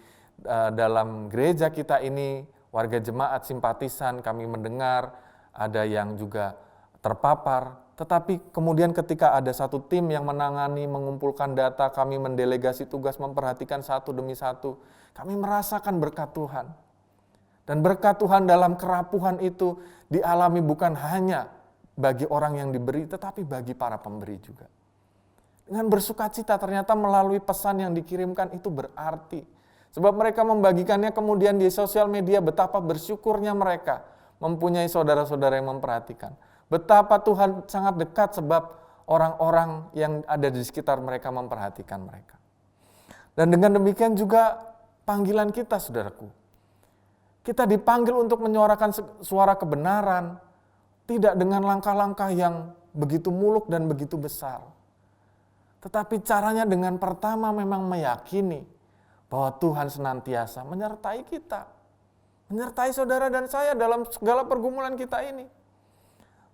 dalam gereja kita ini, warga jemaat simpatisan, kami mendengar ada yang juga terpapar. Tetapi kemudian ketika ada satu tim yang menangani, mengumpulkan data, kami mendelegasi tugas memperhatikan satu demi satu. Kami merasakan berkat Tuhan. Dan berkat Tuhan dalam kerapuhan itu dialami bukan hanya bagi orang yang diberi, tetapi bagi para pemberi juga. Dengan bersukacita ternyata melalui pesan yang dikirimkan itu berarti. Sebab mereka membagikannya kemudian di sosial media, betapa bersyukurnya mereka mempunyai saudara-saudara yang memperhatikan. Betapa Tuhan sangat dekat sebab orang-orang yang ada di sekitar mereka memperhatikan mereka. Dan dengan demikian juga panggilan kita, saudaraku. Kita dipanggil untuk menyuarakan suara kebenaran, tidak dengan langkah-langkah yang begitu muluk dan begitu besar. Tetapi caranya dengan pertama memang meyakini bahwa Tuhan senantiasa menyertai kita. Menyertai saudara dan saya dalam segala pergumulan kita ini.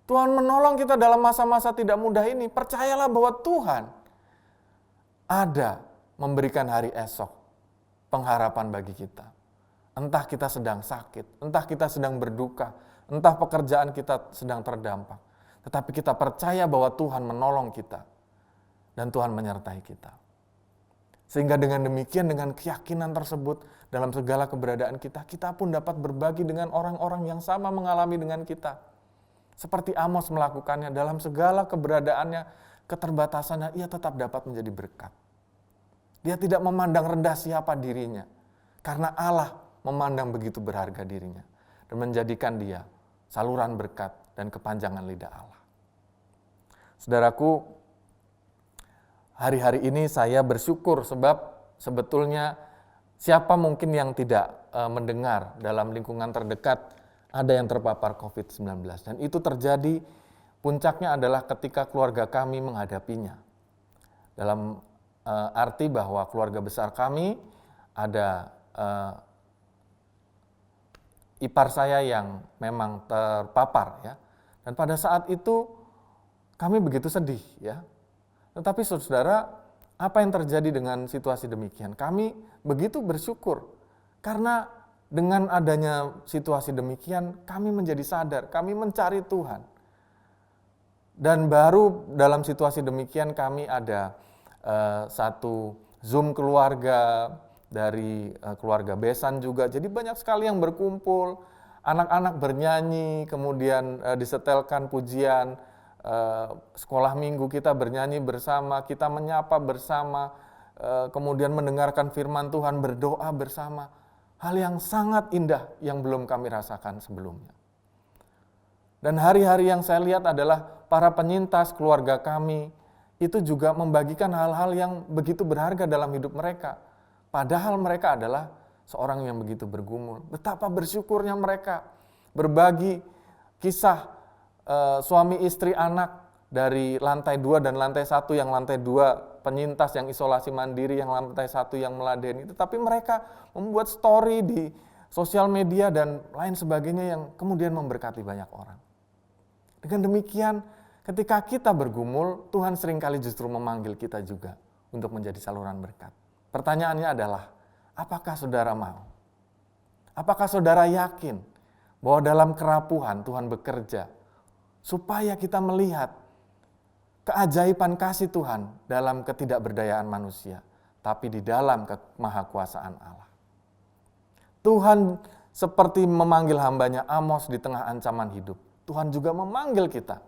Tuhan menolong kita dalam masa-masa tidak mudah ini. Percayalah bahwa Tuhan ada memberikan hari esok, pengharapan bagi kita. Entah kita sedang sakit, entah kita sedang berduka, entah pekerjaan kita sedang terdampak. Tetapi kita percaya bahwa Tuhan menolong kita dan Tuhan menyertai kita. Sehingga dengan demikian, dengan keyakinan tersebut dalam segala keberadaan kita, kita pun dapat berbagi dengan orang-orang yang sama mengalami dengan kita. Seperti Amos melakukannya dalam segala keberadaannya, keterbatasannya, ia tetap dapat menjadi berkat. Dia tidak memandang rendah siapa dirinya, karena Allah memandang begitu berharga dirinya, dan menjadikan dia saluran berkat dan kepanjangan lidah Allah. Saudaraku, hari-hari ini saya bersyukur sebab sebetulnya siapa mungkin yang tidak mendengar dalam lingkungan terdekat ada yang terpapar COVID-19. Dan itu terjadi, puncaknya adalah ketika keluarga kami menghadapinya. Dalam arti bahwa keluarga besar kami ada ipar saya yang memang terpapar, ya. Dan pada saat itu kami begitu sedih, ya. Tetapi saudara, apa yang terjadi dengan situasi demikian? Kami begitu bersyukur karena dengan adanya situasi demikian, kami menjadi sadar, kami mencari Tuhan. Dan baru dalam situasi demikian kami ada satu Zoom keluarga dari keluarga besan juga. Jadi banyak sekali yang berkumpul, anak-anak bernyanyi, kemudian disetelkan pujian, sekolah minggu kita bernyanyi bersama, kita menyapa bersama, kemudian mendengarkan firman Tuhan, berdoa bersama. Hal yang sangat indah yang belum kami rasakan sebelumnya. Dan hari-hari yang saya lihat adalah para penyintas keluarga kami itu juga membagikan hal-hal yang begitu berharga dalam hidup mereka. Padahal mereka adalah seorang yang begitu bergumul. Betapa bersyukurnya mereka berbagi kisah suami istri anak dari lantai 2 dan lantai 1, yang lantai 2 penyintas yang isolasi mandiri, yang lantai 1 yang meladeni. Tetapi mereka membuat story di sosial media dan lain sebagainya yang kemudian memberkati banyak orang. Dengan demikian, ketika kita bergumul, Tuhan seringkali justru memanggil kita juga untuk menjadi saluran berkat. Pertanyaannya adalah, apakah saudara mau? Apakah saudara yakin bahwa dalam kerapuhan Tuhan bekerja supaya kita melihat keajaiban kasih Tuhan dalam ketidakberdayaan manusia, tapi di dalam kemahakuasaan Allah. Tuhan seperti memanggil hambanya Amos di tengah ancaman hidup. Tuhan juga memanggil kita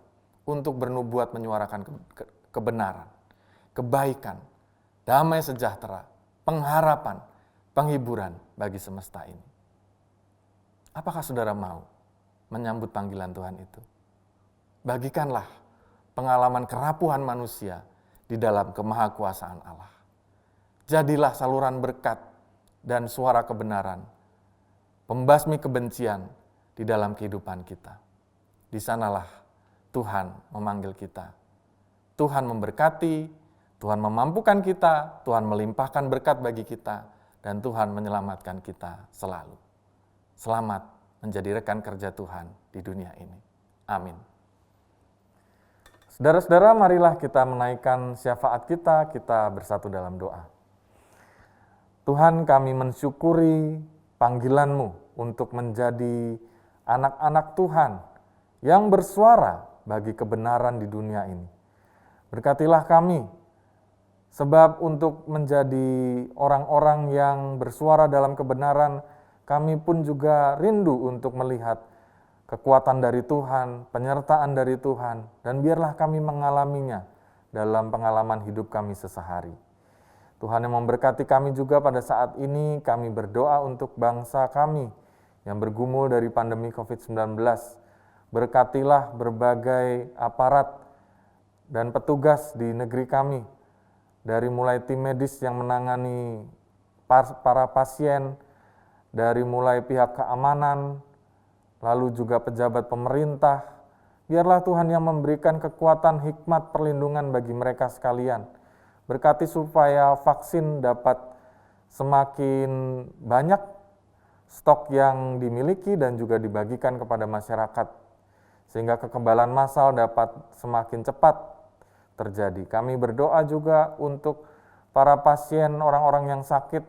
untuk bernubuat menyuarakan kebenaran, kebaikan, damai sejahtera, pengharapan, penghiburan bagi semesta ini. Apakah saudara mau menyambut panggilan Tuhan itu? Bagikanlah pengalaman kerapuhan manusia di dalam kemahakuasaan Allah. Jadilah saluran berkat dan suara kebenaran, pembasmi kebencian di dalam kehidupan kita. Di sanalah Tuhan memanggil kita. Tuhan memberkati, Tuhan memampukan kita, Tuhan melimpahkan berkat bagi kita, dan Tuhan menyelamatkan kita selalu. Selamat menjadi rekan kerja Tuhan di dunia ini. Amin. Saudara-saudara, marilah kita menaikkan syafaat kita bersatu dalam doa. Tuhan, kami mensyukuri panggilan-Mu untuk menjadi anak-anak Tuhan yang bersuara bagi kebenaran di dunia ini. Berkatilah kami, sebab untuk menjadi orang-orang yang bersuara dalam kebenaran, kami pun juga rindu untuk melihat kekuatan dari Tuhan, penyertaan dari Tuhan, dan biarlah kami mengalaminya dalam pengalaman hidup kami sesehari. Tuhan yang memberkati kami juga pada saat ini, kami berdoa untuk bangsa kami yang bergumul dari pandemi COVID-19. Berkatilah berbagai aparat dan petugas di negeri kami, dari mulai tim medis yang menangani para pasien, dari mulai pihak keamanan, lalu juga pejabat pemerintah. Biarlah Tuhan yang memberikan kekuatan, hikmat, perlindungan bagi mereka sekalian. Berkati supaya vaksin dapat semakin banyak stok yang dimiliki dan juga dibagikan kepada masyarakat, sehingga kekebalan massal dapat semakin cepat terjadi. Kami berdoa juga untuk para pasien, orang-orang yang sakit,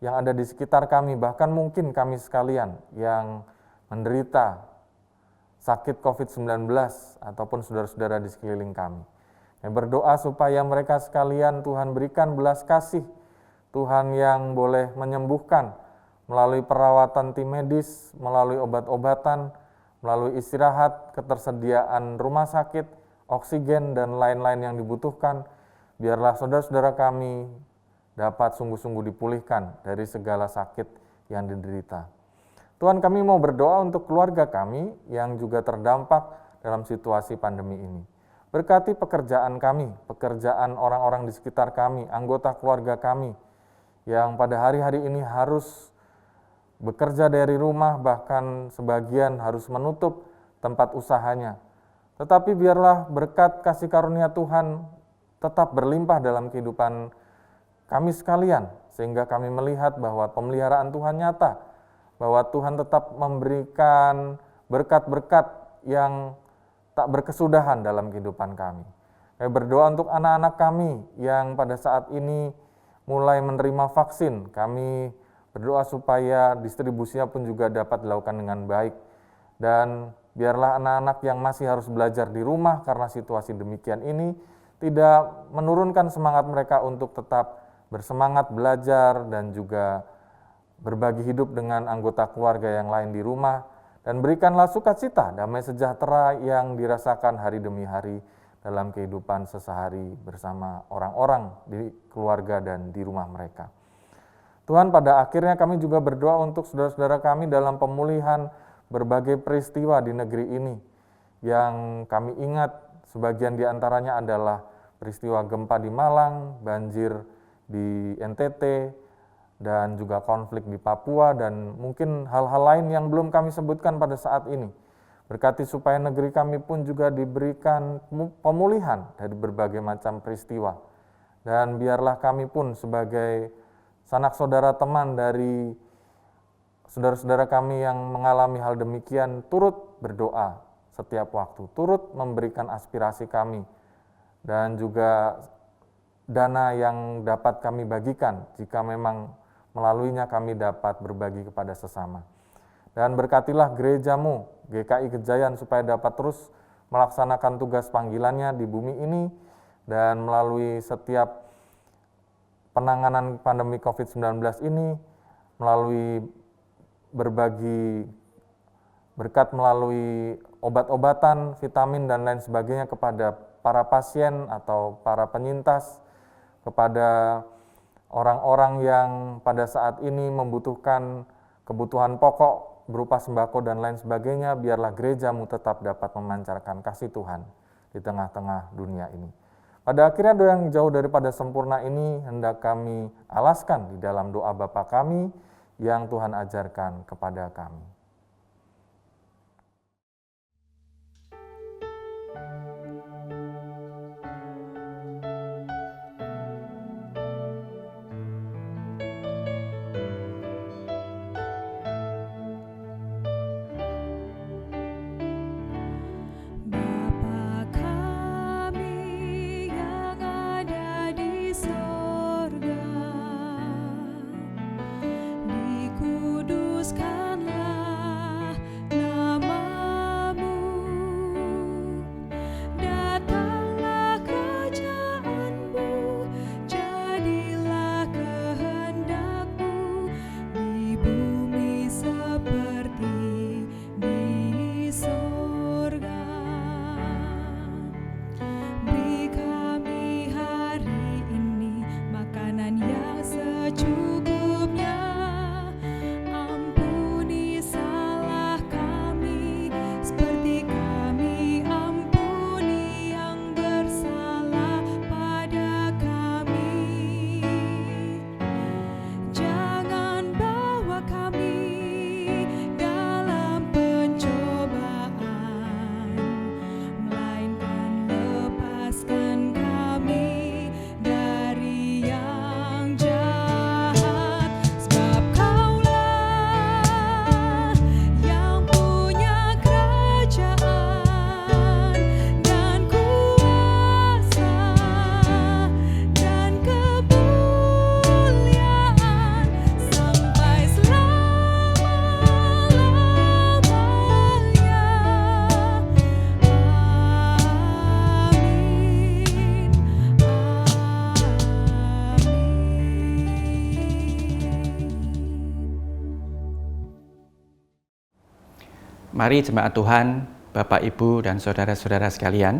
yang ada di sekitar kami, bahkan mungkin kami sekalian yang menderita sakit COVID-19 ataupun saudara-saudara di sekeliling kami. Kami berdoa supaya mereka sekalian Tuhan berikan belas kasih, Tuhan yang boleh menyembuhkan melalui perawatan tim medis, melalui obat-obatan, melalui istirahat, ketersediaan rumah sakit, oksigen, dan lain-lain yang dibutuhkan. Biarlah saudara-saudara kami dapat sungguh-sungguh dipulihkan dari segala sakit yang diderita. Tuhan, kami mau berdoa untuk keluarga kami yang juga terdampak dalam situasi pandemi ini. Berkati pekerjaan kami, pekerjaan orang-orang di sekitar kami, anggota keluarga kami yang pada hari-hari ini harus bekerja dari rumah, bahkan sebagian harus menutup tempat usahanya. Tetapi biarlah berkat kasih karunia Tuhan tetap berlimpah dalam kehidupan kami sekalian, sehingga kami melihat bahwa pemeliharaan Tuhan nyata, bahwa Tuhan tetap memberikan berkat-berkat yang tak berkesudahan dalam kehidupan kami. Kami berdoa untuk anak-anak kami yang pada saat ini mulai menerima vaksin. Kami berdoa supaya distribusinya pun juga dapat dilakukan dengan baik. Dan biarlah anak-anak yang masih harus belajar di rumah karena situasi demikian ini tidak menurunkan semangat mereka untuk tetap bersemangat belajar dan juga berbagi hidup dengan anggota keluarga yang lain di rumah. Dan berikanlah sukacita, damai sejahtera yang dirasakan hari demi hari dalam kehidupan sehari bersama orang-orang di keluarga dan di rumah mereka. Tuhan, pada akhirnya kami juga berdoa untuk saudara-saudara kami dalam pemulihan berbagai peristiwa di negeri ini. Yang kami ingat sebagian di antaranya adalah peristiwa gempa di Malang, banjir di NTT, dan juga konflik di Papua, dan mungkin hal-hal lain yang belum kami sebutkan pada saat ini. Berkati supaya negeri kami pun juga diberikan pemulihan dari berbagai macam peristiwa. Dan biarlah kami pun sebagai sanak saudara teman dari saudara-saudara kami yang mengalami hal demikian, turut berdoa setiap waktu, turut memberikan aspirasi kami, dan juga dana yang dapat kami bagikan jika memang melaluinya kami dapat berbagi kepada sesama. Dan berkatilah gerejamu, GKI Gejayan, supaya dapat terus melaksanakan tugas panggilannya di bumi ini, dan melalui setiap penanganan pandemi COVID-19 ini, melalui berbagi berkat melalui obat-obatan, vitamin, dan lain sebagainya kepada para pasien atau para penyintas, kepada orang-orang yang pada saat ini membutuhkan kebutuhan pokok berupa sembako dan lain sebagainya. Biarlah gerejamu tetap dapat memancarkan kasih Tuhan di tengah-tengah dunia ini. Pada akhirnya doa yang jauh daripada sempurna ini hendak kami alaskan di dalam doa Bapa kami yang Tuhan ajarkan kepada kami. Mari jemaat Tuhan, Bapak, Ibu, dan saudara-saudara sekalian,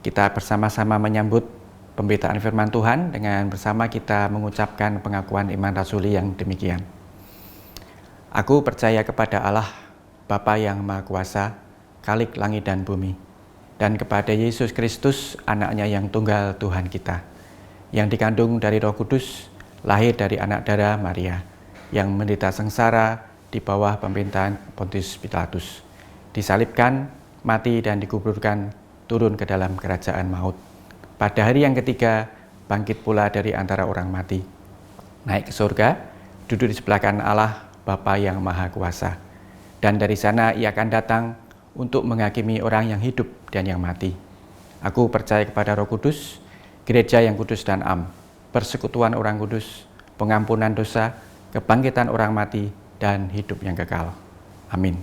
kita bersama-sama menyambut pemberitaan firman Tuhan dengan bersama kita mengucapkan pengakuan iman rasuli yang demikian. Aku percaya kepada Allah, Bapa yang Maha Kuasa, Khalik langit dan bumi, dan kepada Yesus Kristus, anaknya yang tunggal Tuhan kita, yang dikandung dari Roh Kudus, lahir dari anak darah Maria, yang menderita sengsara di bawah pemerintahan Pontius Pilatus, disalibkan, mati dan dikuburkan, turun ke dalam kerajaan maut. Pada hari yang ketiga, bangkit pula dari antara orang mati, naik ke surga, duduk di sebelah kanan Allah, Bapa yang Maha Kuasa. Dan dari sana ia akan datang untuk menghakimi orang yang hidup dan yang mati. Aku percaya kepada Roh Kudus, gereja yang kudus dan am, persekutuan orang kudus, pengampunan dosa, kebangkitan orang mati, dan hidup yang kekal. Amin.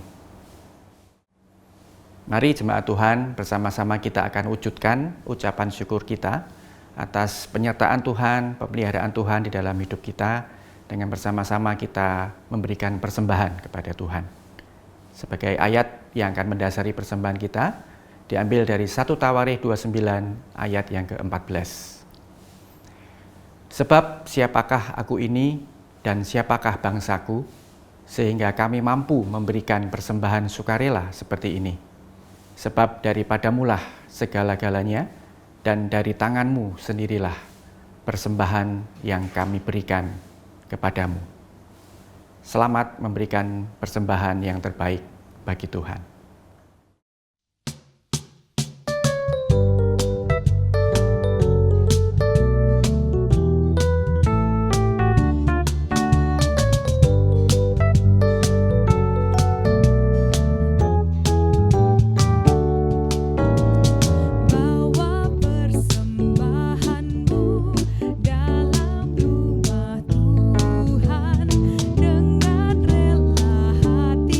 Mari jemaat Tuhan, bersama-sama kita akan wujudkan ucapan syukur kita atas penyertaan Tuhan, pemeliharaan Tuhan di dalam hidup kita, dengan bersama-sama kita memberikan persembahan kepada Tuhan. Sebagai ayat yang akan mendasari persembahan kita, diambil dari 1 Tawarikh 29 ayat yang ke-14. Sebab siapakah aku ini dan siapakah bangsaku, sehingga kami mampu memberikan persembahan sukarela seperti ini. Sebab daripadamulah segala-galanya, dan dari tanganmu sendirilah persembahan yang kami berikan kepadamu. Selamat memberikan persembahan yang terbaik bagi Tuhan. Dengan rela hati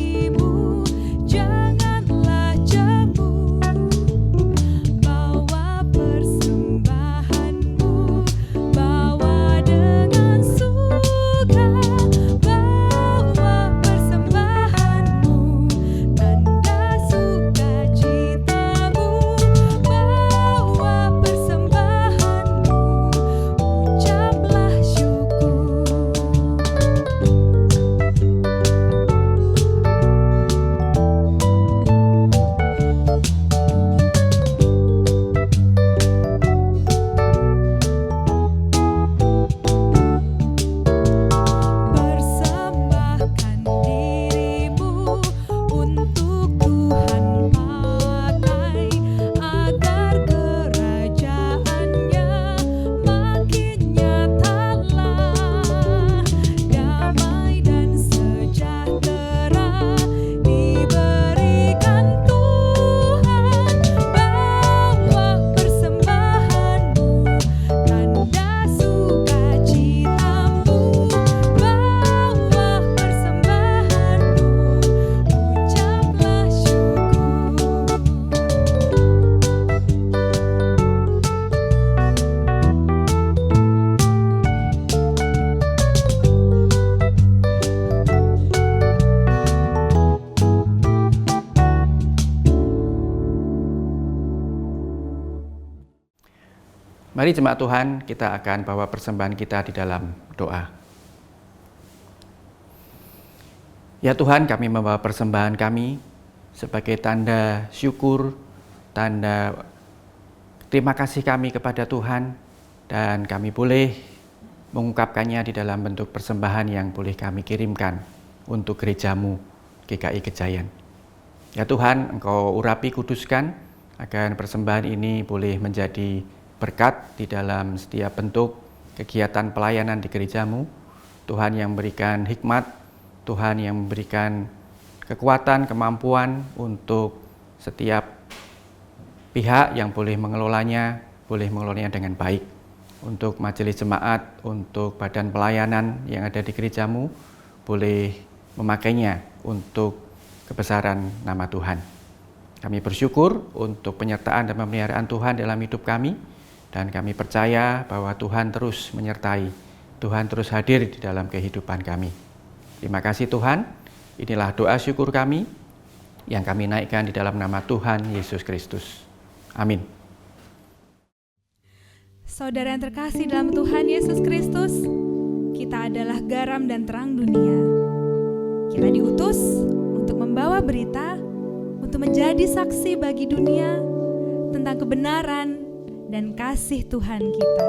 Mari jemaat Tuhan, kita akan bawa persembahan kita di dalam doa. Ya Tuhan, kami membawa persembahan kami sebagai tanda syukur, tanda terima kasih kami kepada Tuhan, dan kami boleh mengungkapkannya di dalam bentuk persembahan yang boleh kami kirimkan untuk gerejamu GKI Kejayan. Ya Tuhan, Engkau urapi kuduskan agar persembahan ini boleh menjadi berkat di dalam setiap bentuk kegiatan pelayanan di gerejamu. Tuhan yang memberikan hikmat, Tuhan yang memberikan kekuatan, kemampuan untuk setiap pihak yang boleh mengelolanya dengan baik. Untuk majelis jemaat, untuk badan pelayanan yang ada di gerejamu, boleh memakainya untuk kebesaran nama Tuhan. Kami bersyukur untuk penyertaan dan pemeliharaan Tuhan dalam hidup kami, dan kami percaya bahwa Tuhan terus menyertai, Tuhan terus hadir di dalam kehidupan kami. Terima kasih Tuhan, inilah doa syukur kami yang kami naikkan di dalam nama Tuhan Yesus Kristus. Amin. Saudara yang terkasih dalam Tuhan Yesus Kristus, kita adalah garam dan terang dunia. Kita diutus untuk membawa berita, untuk menjadi saksi bagi dunia tentang kebenaran dan kasih Tuhan kita.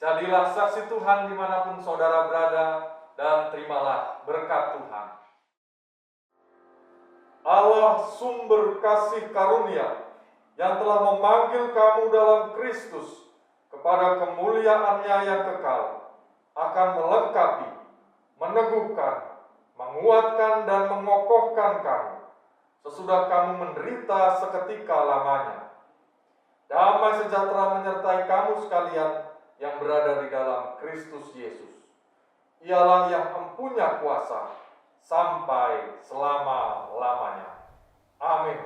Jadilah saksi Tuhan dimanapun saudara berada, dan terimalah berkat Tuhan. Allah sumber kasih karunia, yang telah memanggil kamu dalam Kristus kepada kemuliaan-Nya yang kekal, akan melengkapi, meneguhkan, menguatkan, dan mengokohkan kamu, sesudah kamu menderita seketika lamanya. Damai sejahtera menyertai kamu sekalian yang berada di dalam Kristus Yesus. Ialah yang empunya kuasa sampai selama-lamanya. Amin.